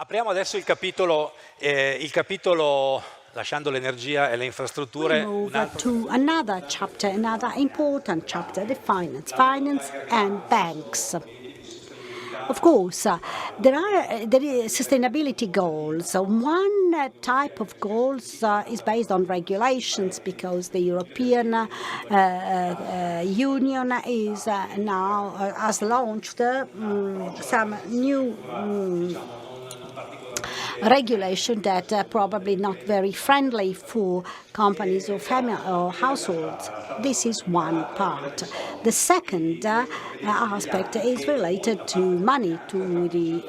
Apriamo adesso il capitolo, lasciando l'energia e le infrastrutture. We move to another chapter, another important chapter, the finance and banks. Of course, there is sustainability goals. One type of goals is based on regulations because the European Union is now has launched some new regulation that are probably not very friendly for companies or family or households. This is one part. The second aspect is related to money, to the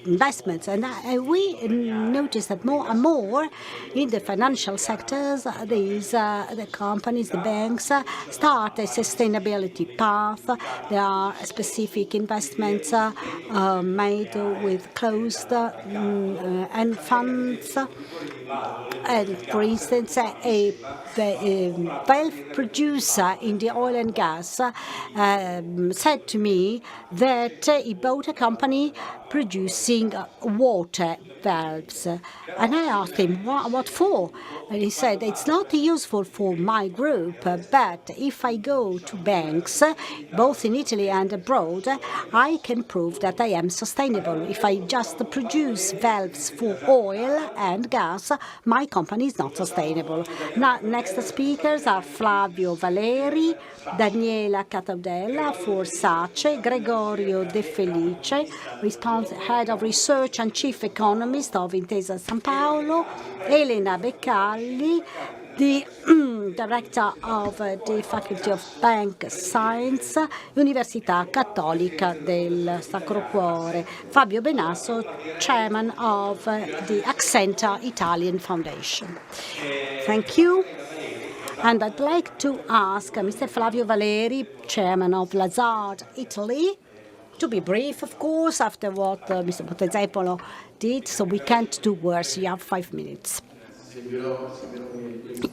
investments, and we notice that more and more in the financial sectors, the companies, the banks, start a sustainability path. There are specific investments made with closed and funds. And for instance, a valve producer in the oil and gas said to me that he bought a company producing water valves. And I asked him, what for? And he said, it's not useful for my group, but if I go to banks, both in Italy and abroad, I can prove that I am sustainable. If I just produce valves for oil and gas, my company is not sustainable. Now, next speakers are Flavio Valeri, Daniela Cataudella for SACE, Gregorio De Felice, Head of Research and Chief Economist of Intesa Sanpaolo, Elena Beccalli, the Director of the Faculty of Bank Science, Università Cattolica del Sacro Cuore, Fabio Benasso, Chairman of the Accenta Italian Foundation. Thank you. And I'd like to ask Mr. Flavio Valeri, Chairman of Lazard Italy, to be brief, of course, after what Mr. Montezemolo did, so we can't do worse. You have 5 minutes.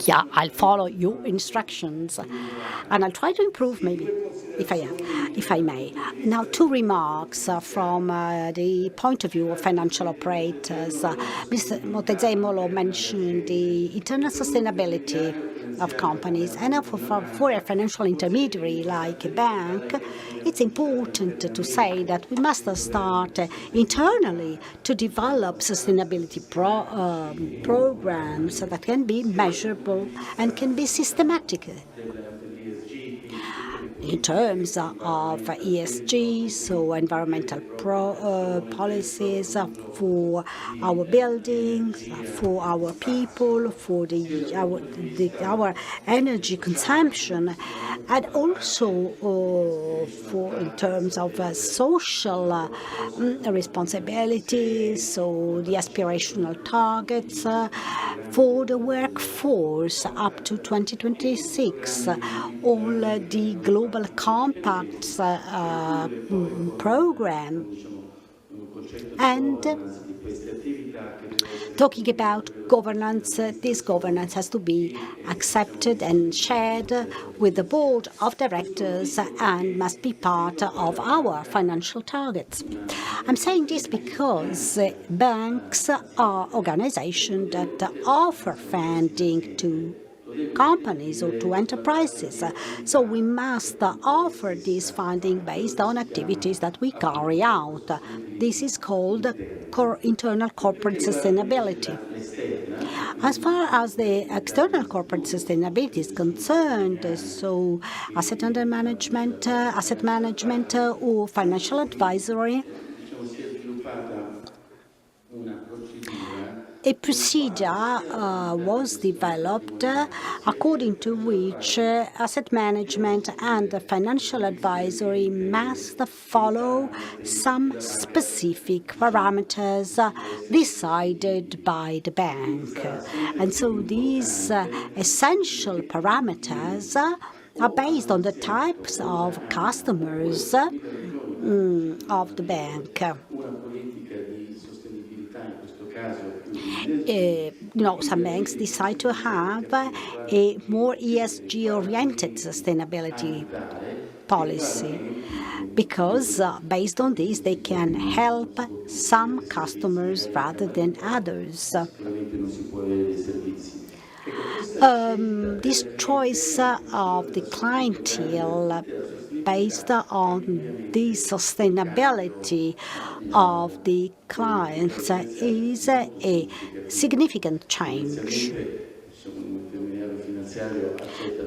Yeah, I'll follow your instructions, and I'll try to improve maybe, if I may. Now, 2 remarks from the point of view of financial operators. Mr. Montezemolo mentioned the internal sustainability of companies, and for a financial intermediary like a bank, it's important to say that we must start internally to develop sustainability programs that can be measurable and can be systematic in terms of ESG, so environmental policies for our buildings, for our people, for our energy consumption, and also for in terms of social responsibilities, so the aspirational targets for the workforce up to 2026, all the Global Compact program, and talking about governance, this governance has to be accepted and shared with the board of directors and must be part of our financial targets. I'm saying this because banks are organizations that offer funding to companies or to enterprises. So we must offer this funding based on activities that we carry out. This is called internal corporate sustainability. As far as the external corporate sustainability is concerned, so asset management or financial advisory, a procedure was developed according to which asset management and financial advisory must follow some specific parameters decided by the bank. And so these essential parameters are based on the types of customers of the bank. Some banks decide to have a more ESG-oriented sustainability policy. because based on this they can help some customers rather than others. This choice of the clientele based on the sustainability of the clients is a significant change.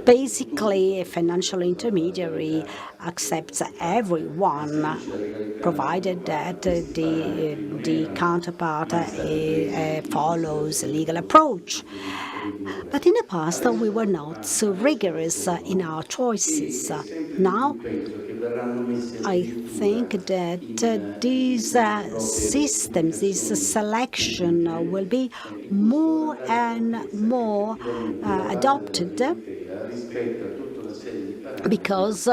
Basically, a financial intermediary accepts everyone, provided that the counterpart follows a legal approach. But in the past, we were not so rigorous in our choices. Now, I think that these systems, this selection will be more and more adopted because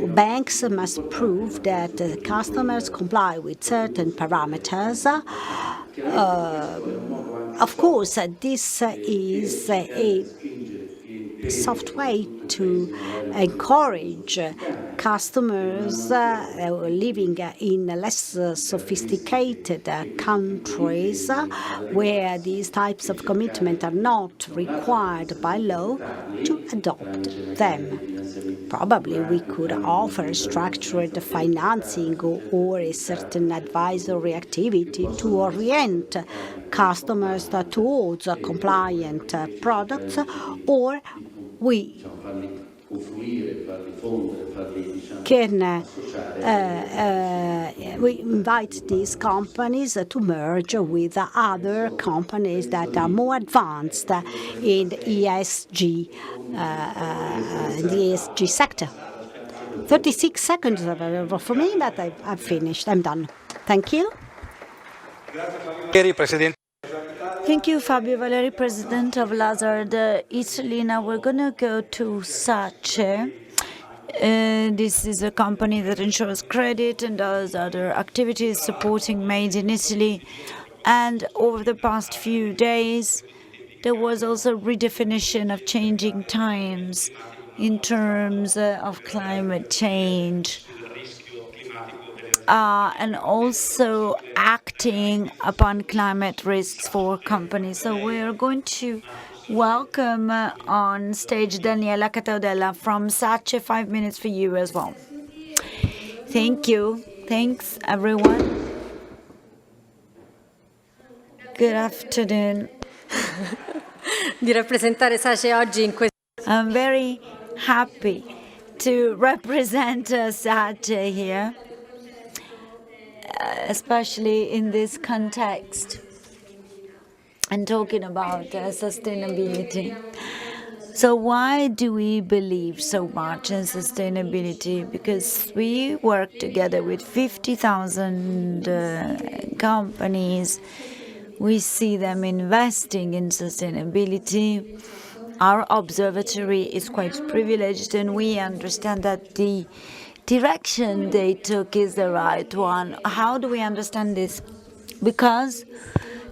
banks must prove that customers comply with certain parameters. Of course, this is a soft way to encourage customers living in less sophisticated countries where these types of commitment are not required by law to adopt them. Probably we could offer structured financing or a certain advisory activity to orient customers towards compliant products, or we can we invite these companies to merge with other companies that are more advanced in the ESG sector. 36 seconds available for me, but I've finished. I'm done. Thank you. Thank you, Fabio Valeri, President of Lazard Italy. Now we're going to go to SACE. This is a company that insures credit and does other activities supporting Made in Italy. And over the past few days, there was also redefinition of changing times in terms of climate change. And also acting upon climate risks for companies. So we're going to welcome on stage Daniela Cataudella from SACE. 5 minutes for you as well. Thank you. Thanks, everyone. Good afternoon. I'm very happy to represent SACE here, especially in this context and talking about sustainability. So why do we believe so much in sustainability? Because we work together with 50,000 companies. We see them investing in sustainability. Our observatory is quite privileged, and we understand that the direction they took is the right one. How do we understand this? Because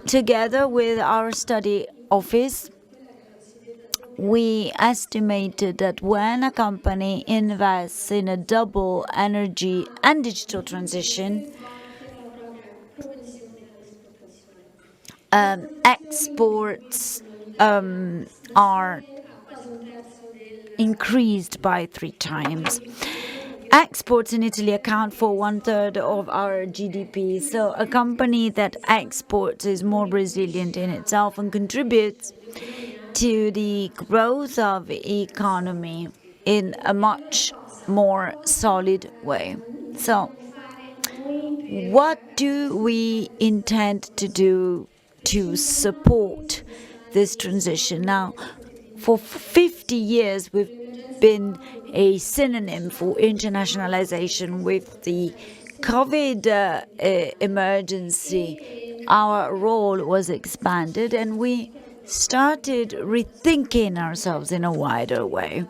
together with our study office, we estimated that when a company invests in a double energy and digital transition, exports are increased by 3 times. Exports in Italy account for 1/3 of our GDP. So a company that exports is more resilient in itself and contributes to the growth of the economy in a much more solid way. So what do we intend to do to support this transition? Now, for 50 years, we've been a synonym for internationalization. With the COVID emergency, our role was expanded, and we started rethinking ourselves in a wider way.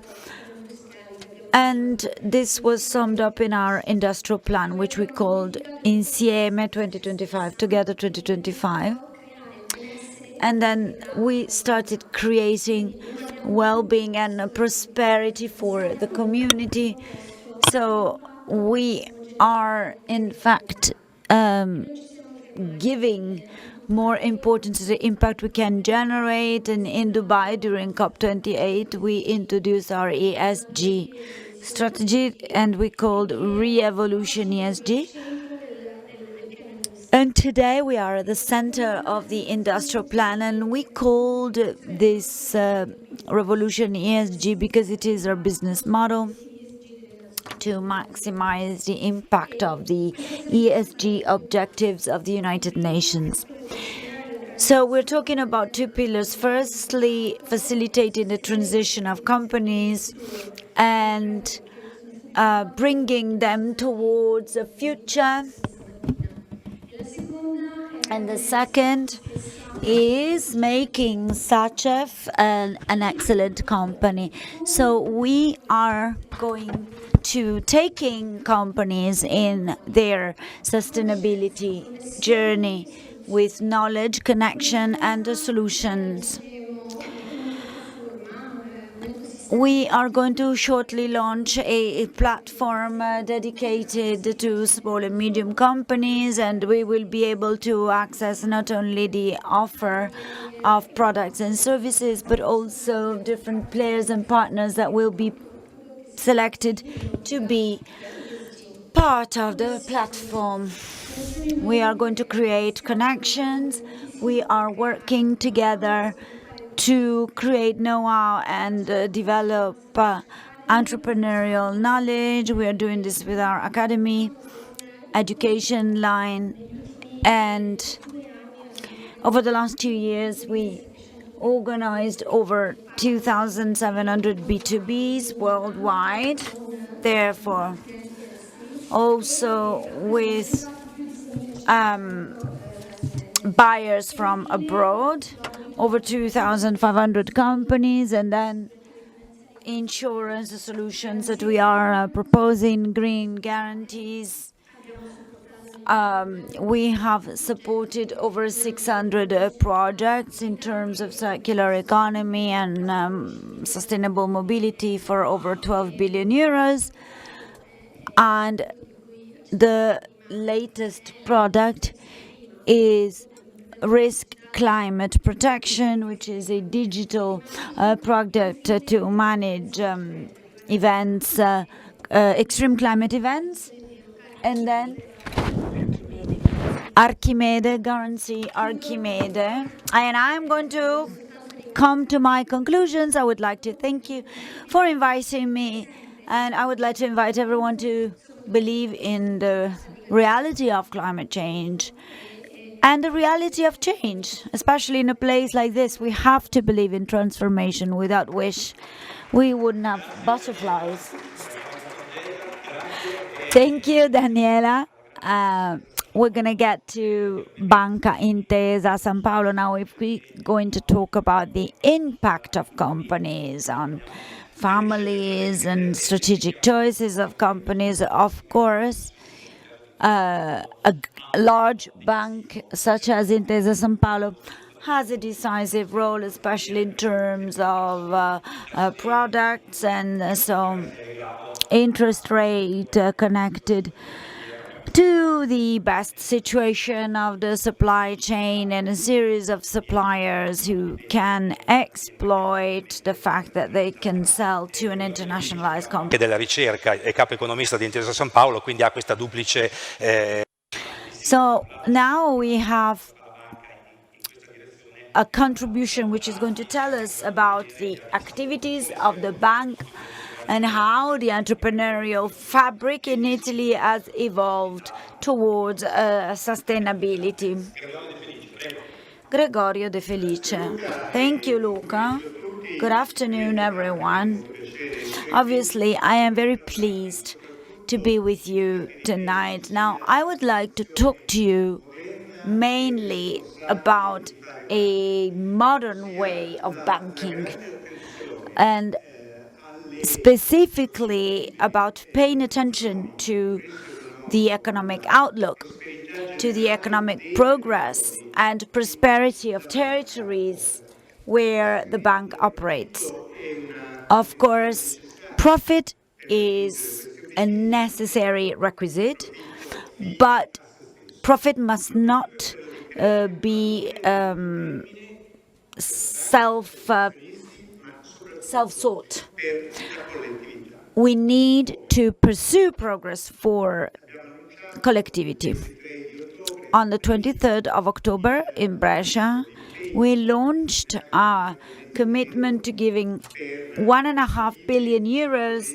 And this was summed up in our industrial plan, which we called Insieme 2025, Together 2025. And then we started creating well-being and prosperity for the community. So we are, in fact, giving more importance to the impact we can generate. And in Dubai, during COP28, we introduced our ESG strategy, and we called Re-Evolution ESG. And today we are at the center of the industrial plan, and we called this Revolution ESG because it is our business model to maximize the impact of the ESG objectives of the United Nations. So we're talking about two pillars. Firstly, facilitating the transition of companies and bringing them towards a future. And the second is making SACEF an excellent company. So we are going to taking companies in their sustainability journey with knowledge, connection, and solutions. We are going to shortly launch a platform dedicated to small and medium companies, and we will be able to access not only the offer of products and services, but also different players and partners that will be selected to be part of the platform. We are going to create connections. We are working together to create know-how and develop entrepreneurial knowledge. We are doing this with our academy, education line, and over the last 2 years, we organized over 2,700 B2Bs worldwide. Therefore, also with buyers from abroad, over 2,500 companies, and then insurance solutions that we are proposing, green guarantees. We have supported over 600 projects in terms of circular economy and sustainable mobility for over 12 billion euros. And the latest product is Risk Climate Protection, which is a digital product to manage events, extreme climate events. And then Archimede, Guarantee Archimede. And I'm going to come to my conclusions. I would like to thank you for inviting me, and I would like to invite everyone to believe in the reality of climate change and the reality of change, especially in a place like this. We have to believe in transformation, without which we wouldn't have butterflies. Thank you, Daniela. We're going to get to Banca Intesa San Paolo now. If we're going to talk about the impact of companies on families and strategic choices of companies, of course, a large bank such as Intesa San Paolo has a decisive role, especially in terms of products and so interest rate connected to the best situation of the supply chain and a series of suppliers who can exploit the fact that they can sell to an internationalized company. Della ricerca e capo economista di Intesa San Paolo, quindi ha questa duplice. So now we have a contribution which is going to tell us about the activities of the bank and how the entrepreneurial fabric in Italy has evolved towards sustainability. Gregorio De Felice. Thank you, Luca. Good afternoon, everyone. Obviously, I am very pleased to be with you tonight. Now, I would like to talk to you mainly about a modern way of banking, and specifically about paying attention to the economic outlook, to the economic progress and prosperity of territories where the bank operates. Of course, profit is a necessary requisite, but profit must not be self-sought. We need to pursue progress for collectivity. On the 23rd of October in Brescia, we launched our commitment to giving 1.5 billion euros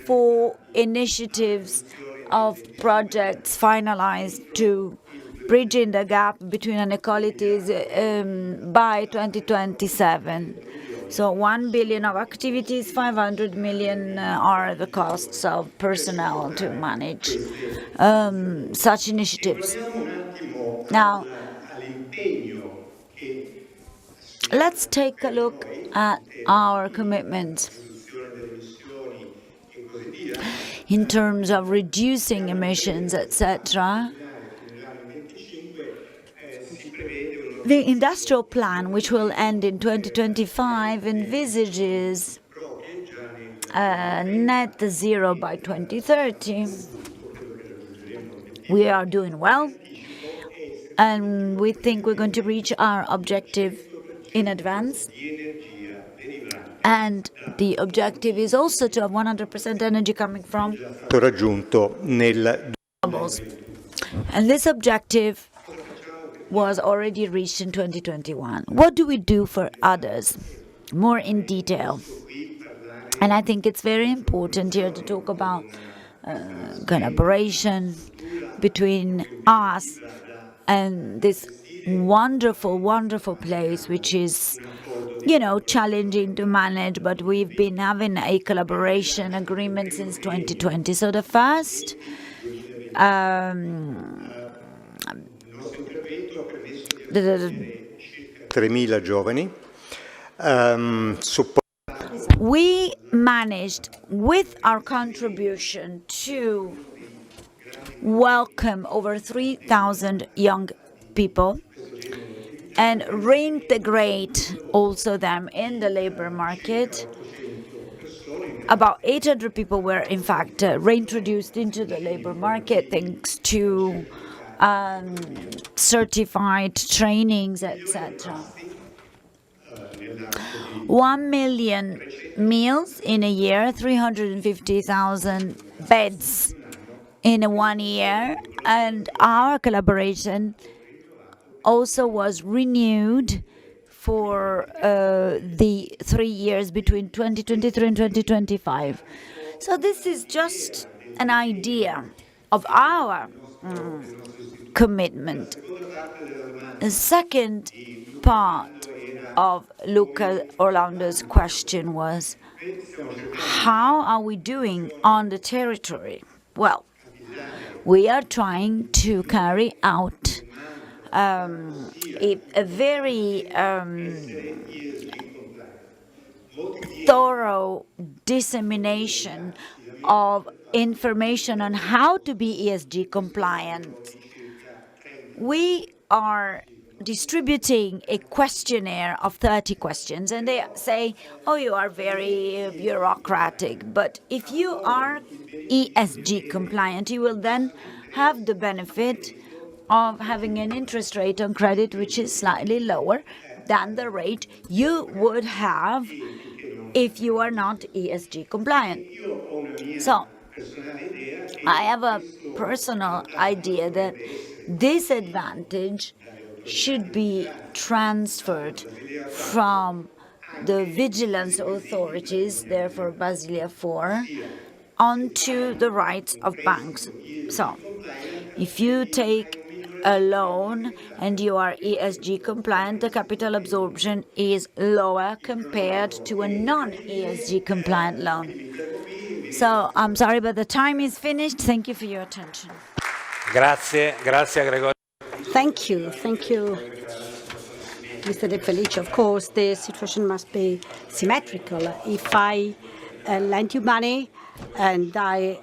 for initiatives of projects finalized to bridging the gap between inequalities by 2027. So 1 billion of activities, 500 million are the costs of personnel to manage such initiatives. Now, let's take a look at our commitment in terms of reducing emissions, etc. The industrial plan, which will end in 2025, envisages net zero by 2030. We are doing well, and we think we're going to reach our objective in advance. And the objective is also to have 100% energy coming from renewables. And this objective was already reached in 2021. What do we do for others? More in detail. And I think it's very important here to talk about collaboration between us and this wonderful, wonderful place, which is, challenging to manage, but we've been having a collaboration agreement since 2020. So the first 3.000 giovani. We managed, with our contribution, to welcome over 3,000 young people and reintegrate also them in the labor market. About 800 people were, in fact, reintroduced into the labor market thanks to certified trainings, etc. 1 million meals in a year, 350,000 beds in 1 year, and our collaboration also was renewed for the 3 years between 2023 and 2025. So this is just an idea of our commitment. The second part of Luca Orlando's question was, how are we doing on the territory? Well, we are trying to carry out a very thorough dissemination of information on how to be ESG compliant. We are distributing a questionnaire of 30 questions, and they say, oh, you are very bureaucratic, but if you are ESG compliant, you will then have the benefit of having an interest rate on credit which is slightly lower than the rate you would have if you are not ESG compliant. So I have a personal idea that this advantage should be transferred from the vigilance authorities, therefore Basilia IV, onto the rights of banks. So if you take a loan and you are ESG compliant, the capital absorption is lower compared to a non-ESG compliant loan. So I'm sorry, but the time is finished. Thank you for your attention. Grazie, Gregorio. Thank you, Mr. De Felice. Of course, the situation must be symmetrical. If I lend you money and I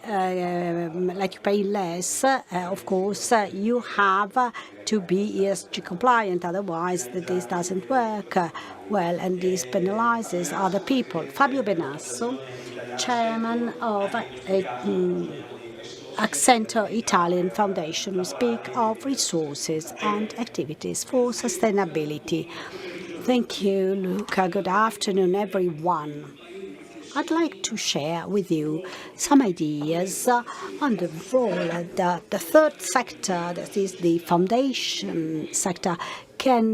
let you pay less, of course, you have to be ESG compliant. Otherwise, this doesn't work well, and this penalizes other people. Fabio Benasso chairman of Accento Italian Foundation. We speak of resources and activities for sustainability. Thank you, Luca. Good afternoon, everyone. I'd like to share with you some ideas on the role that the third sector, that is the foundation sector, can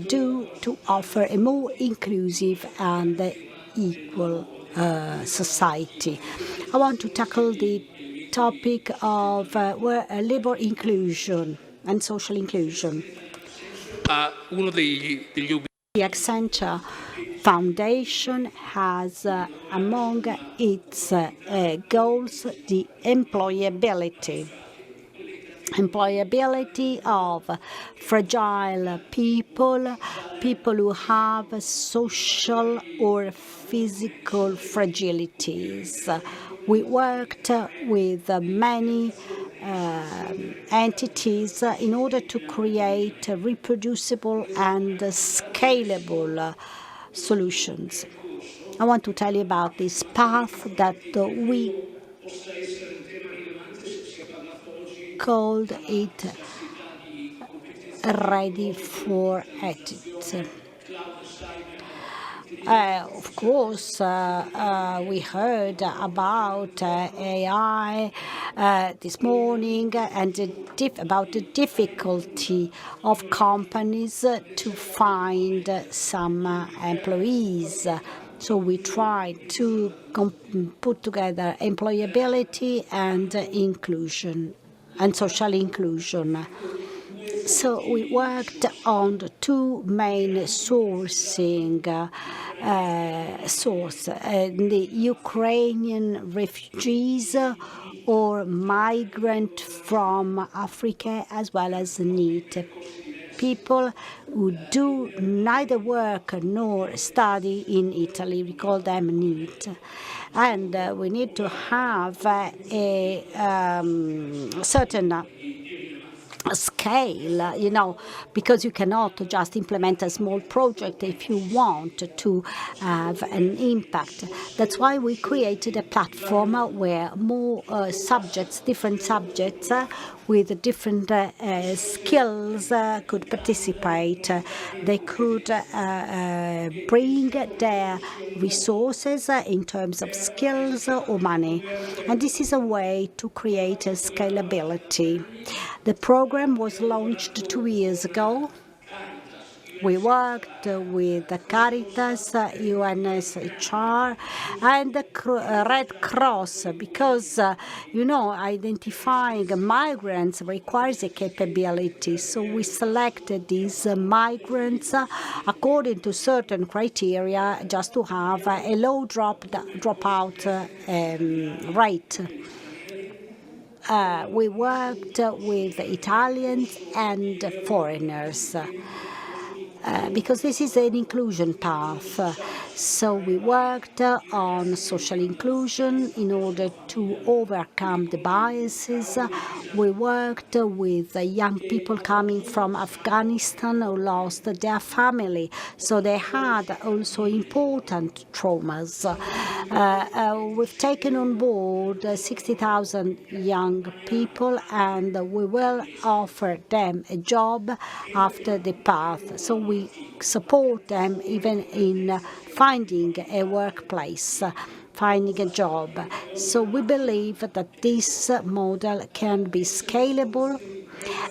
do to offer a more inclusive and equal society. I want to tackle the topic of labor inclusion and social inclusion. The Accenture Foundation has among its goals the employability of fragile people who have social or physical fragilities. We worked with many entities in order to create reproducible and scalable solutions. I want to tell you about this path that we called it Ready for It. Of course, we heard about AI this morning and about the difficulty of companies to find some employees. So we tried to put together employability and inclusion and social inclusion. So we worked on the two main sourcing the Ukrainian refugees or migrant from Africa, as well as NEET. People who do neither work nor study in Italy, we call them NEET. And we need to have a certain scale, because you cannot just implement a small project if you want to have an impact. That's why we created a platform where more different subjects with different skills could participate. They could bring their resources in terms of skills or money. And this is a way to create a scalability. The program was launched 2 years ago. We worked with the Caritas, UNHCR, and the Red Cross because, identifying migrants requires a capability. So we selected these migrants according to certain criteria just to have a low dropout rate. We worked with Italians and foreigners. Because this is an inclusion path. So we worked on social inclusion in order to overcome the biases. We worked with young people coming from Afghanistan who lost their family. So they had also important traumas. We've taken on board 60,000 young people, and we will offer them a job after the path. So we support them even in finding a workplace, finding a job. So we believe that this model can be scalable.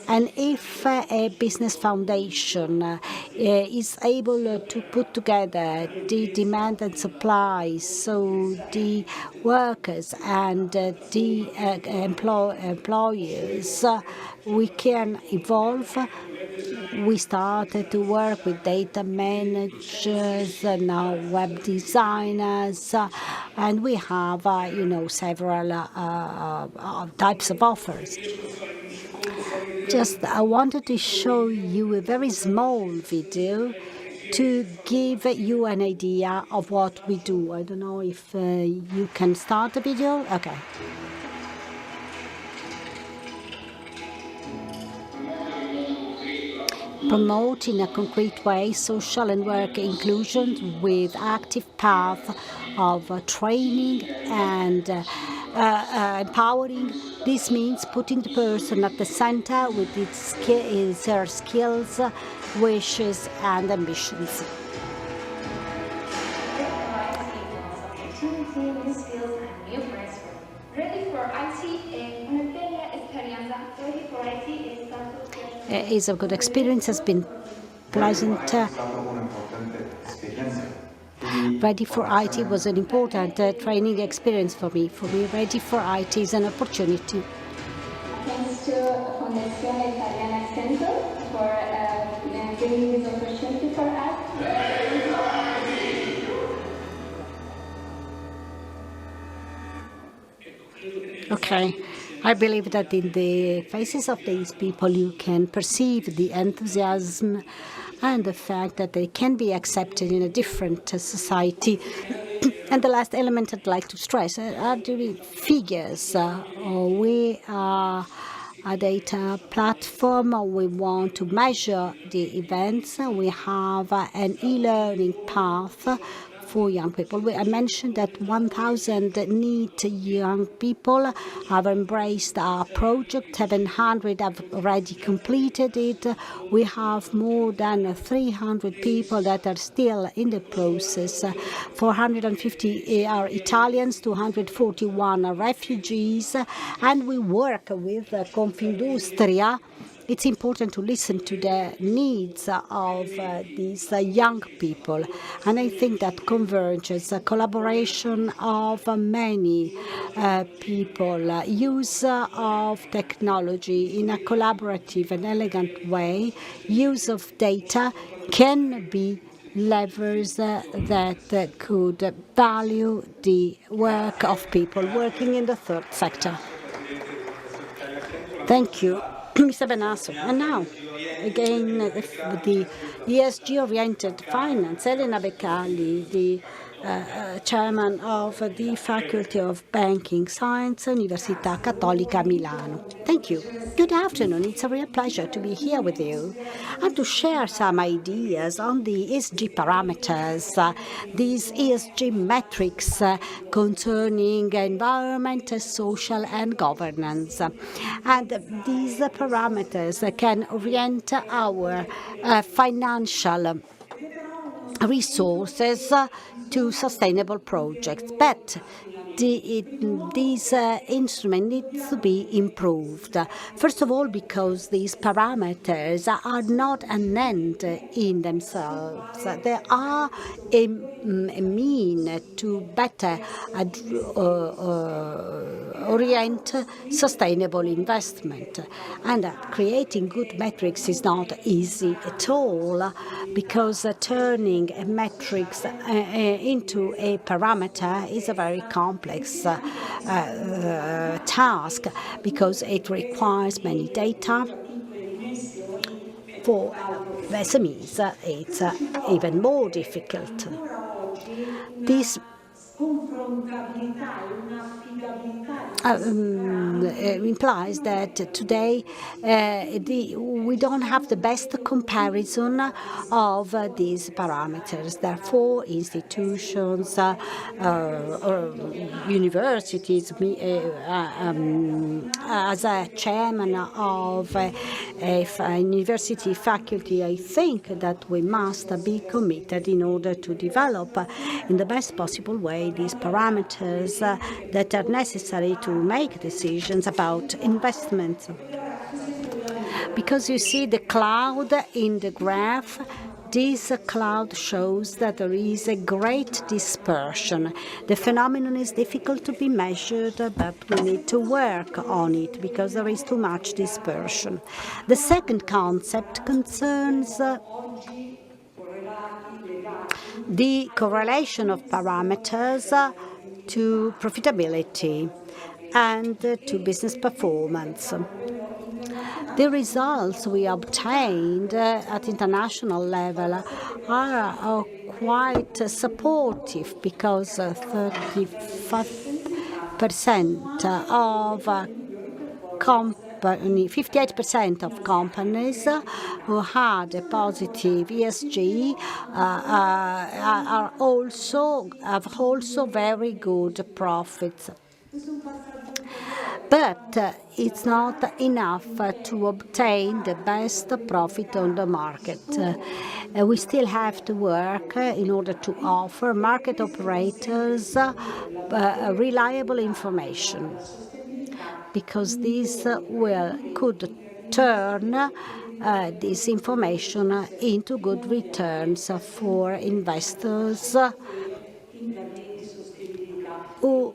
And if a business foundation is able to put together the demand and supply, so the workers and the employers, we can evolve. We started to work with data managers, now web designers, and we have, several types of offers. I wanted to show you a very small video to give you an idea of what we do. I don't know if you can start the video. Okay. promote in a concrete way social and work inclusion with active path of training and empowering. This means putting the person at the center with her skills, wishes and ambitions. Is a good experience, has been pleasant. Ready for IT was an important training experience for me. For me, Ready for IT is an opportunity. Thanks to Fondazione Italiana Center for bringing this opportunity for us. Okay. I believe that in the faces of these people you can perceive the enthusiasm and the fact that they can be accepted in a different society. And the last element I'd like to stress are the figures. We are a data platform. We want to measure the events. We have an e-learning path for young people. I mentioned that 1,000 NEET young people have embraced our project. 700 have already completed it. We have more than 300 people that are still in the process. 450 are Italians, 241 are refugees, and we work with Confindustria. It's important to listen to the needs of these young people. And I think that convergence, collaboration of many people, use of technology in a collaborative and elegant way, use of data can be levers that could value the work of people working in the third sector. Thank you, Mr. Bennasso. And now, again, the ESG-oriented finance, Elena Beccali, the chairman of the Faculty of Banking Science, Università Cattolica Milano. Thank you. Good afternoon. It's a real pleasure to be here with you and to share some ideas on the ESG parameters, these ESG metrics concerning environment, social and governance. And these parameters can orient our financial resources to sustainable projects. But this instrument needs to be improved. First of all, because these parameters are not an end in themselves. They are a mean to better orient sustainable investment. And creating good metrics is not easy at all, because turning metrics into a parameter is a very complex task, because it requires many data. For SMEs, it's even more difficult. This implies that today we don't have the best comparison of these parameters. Therefore, institutions or universities, as a chairman of a university faculty, I think that we must be committed in order to develop in the best possible way these parameters that are necessary to make decisions about investments. Because you see the cloud in the graph, this cloud shows that there is a great dispersion. The phenomenon is difficult to be measured, but we need to work on it because there is too much dispersion. The second concept concerns the correlation of parameters to profitability and to business performance. The results we obtained at international level are quite supportive, because 35% of 58% of companies who had a positive ESG have also very good profits. But it's not enough to obtain the best profit on the market. We still have to work in order to offer market operators reliable information, because this could turn this information into good returns for investors who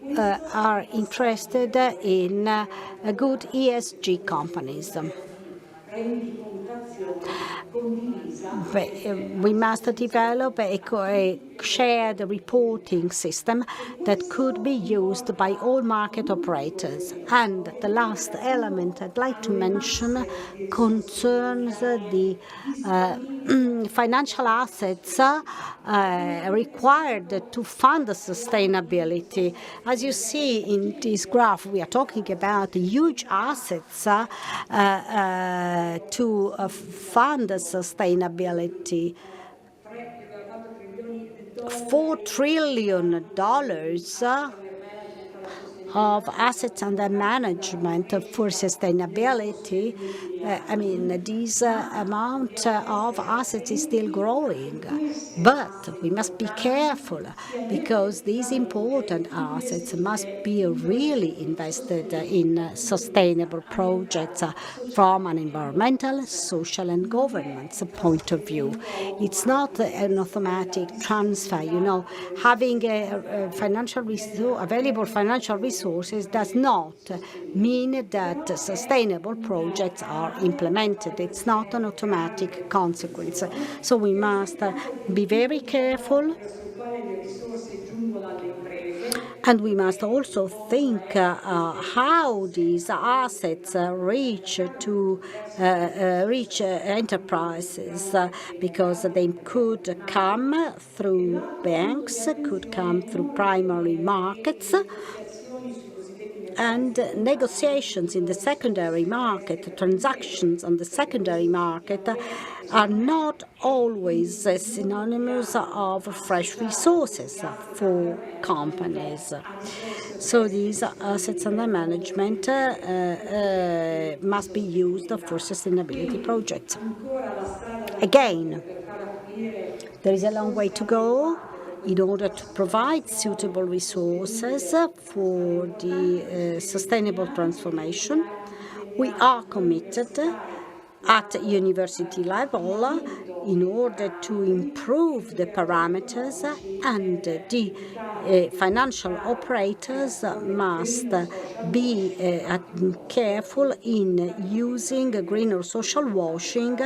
are interested in good ESG companies. We must develop a shared reporting system that could be used by all market operators. And the last element I'd like to mention concerns the financial assets required to fund sustainability. As you see in this graph, we are talking about huge assets to fund sustainability. $4 trillion of assets under management for sustainability. This amount of assets is still growing. But we must be careful, because these important assets must be really invested in sustainable projects from an environmental, social, and governance point of view. It's not an automatic transfer. Having available financial resources does not mean that sustainable projects are implemented. It's not an automatic consequence. So we must be very careful, and we must also think how these assets reach enterprises, because they could come through banks, could come through primary markets, and negotiations in the secondary market, transactions on the secondary market, are not always synonymous of fresh resources for companies. So these assets under management must be used for sustainability projects. Again, there is a long way to go in order to provide suitable resources for the sustainable transformation. We are committed at university level in order to improve the parameters, and the financial operators must be careful in using green or social washing.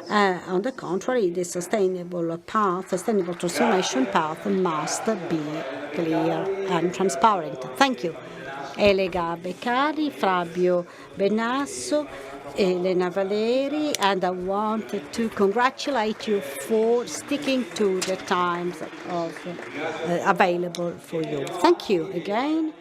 On the contrary, the sustainable transformation path must be clear and transparent. Thank you. Elega Beccari, Fabio Benasso, Elena Valeri, and I wanted to congratulate you for sticking to the times available for you. Thank you again.